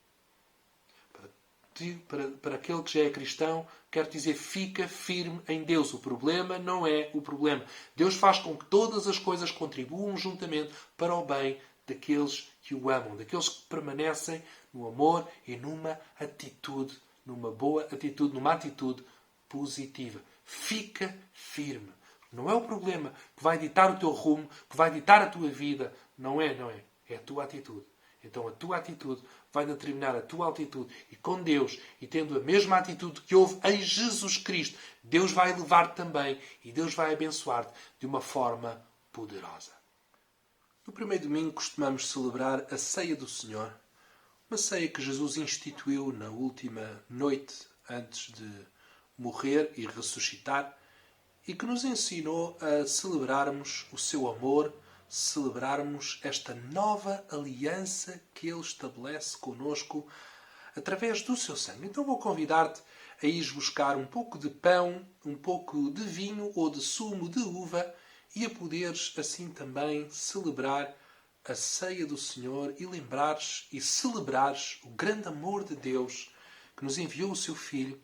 Para aquele que já é cristão, quero dizer, fica firme em Deus. O problema não é o problema. Deus faz com que todas as coisas contribuam juntamente para o bem daqueles que o amam, daqueles que permanecem no amor e numa atitude, numa boa atitude, numa atitude positiva. Fica firme. Não é o problema que vai ditar o teu rumo, que vai ditar a tua vida. Não é. É a tua atitude. Então a tua atitude vai determinar a tua altitude. E com Deus, e tendo a mesma atitude que houve em Jesus Cristo, Deus vai levar-te também e Deus vai abençoar-te de uma forma poderosa. No primeiro domingo costumamos celebrar a ceia do Senhor. Uma ceia que Jesus instituiu na última noite antes de morrer e ressuscitar e que nos ensinou a celebrarmos o seu amor, celebrarmos esta nova aliança que Ele estabelece conosco através do seu sangue. Então vou convidar-te a ires buscar um pouco de pão, um pouco de vinho ou de sumo de uva e a poderes assim também celebrar a ceia do Senhor e lembrares e celebrares o grande amor de Deus que nos enviou o seu Filho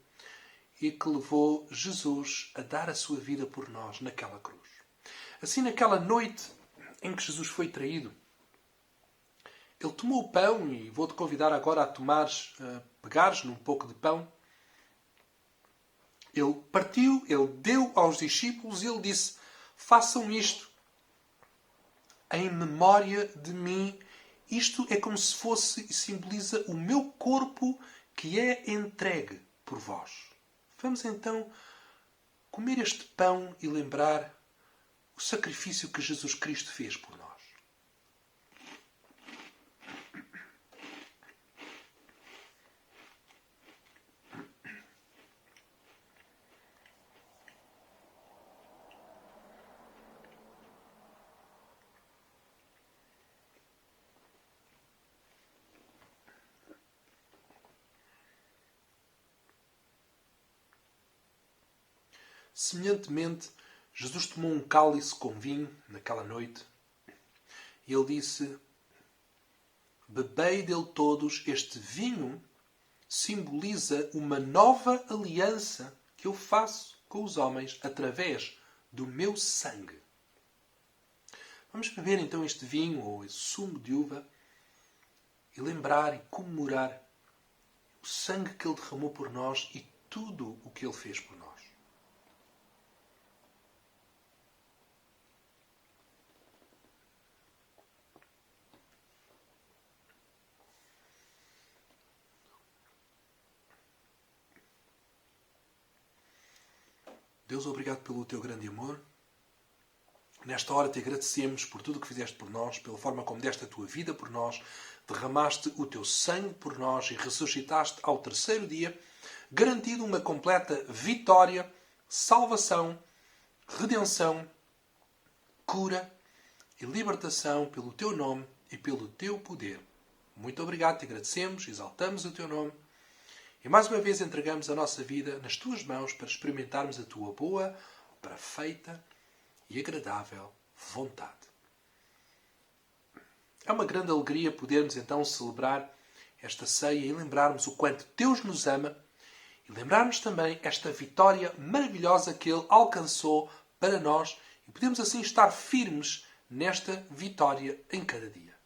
e que levou Jesus a dar a sua vida por nós naquela cruz. Assim, naquela noite em que Jesus foi traído, Ele tomou o pão, e vou-te convidar agora a pegares num pouco de pão. Ele partiu, Ele deu aos discípulos e Ele disse: façam isto em memória de mim. Isto é como se fosse e simboliza o meu corpo que é entregue por vós. Vamos então comer este pão e lembrar o sacrifício que Jesus Cristo fez por nós. Semelhantemente, Jesus tomou um cálice com vinho naquela noite e Ele disse: bebei dele todos, este vinho simboliza uma nova aliança que eu faço com os homens através do meu sangue. Vamos beber então este vinho ou esse sumo de uva e lembrar e comemorar o sangue que Ele derramou por nós e tudo o que Ele fez por nós. Deus, obrigado pelo teu grande amor. Nesta hora te agradecemos por tudo o que fizeste por nós, pela forma como deste a tua vida por nós, derramaste o teu sangue por nós e ressuscitaste ao terceiro dia, garantindo uma completa vitória, salvação, redenção, cura e libertação pelo teu nome e pelo teu poder. Muito obrigado, te agradecemos, exaltamos o teu nome. E mais uma vez entregamos a nossa vida nas tuas mãos para experimentarmos a tua boa, perfeita e agradável vontade. É uma grande alegria podermos então celebrar esta ceia e lembrarmos o quanto Deus nos ama e lembrarmos também esta vitória maravilhosa que Ele alcançou para nós e podemos assim estar firmes nesta vitória em cada dia.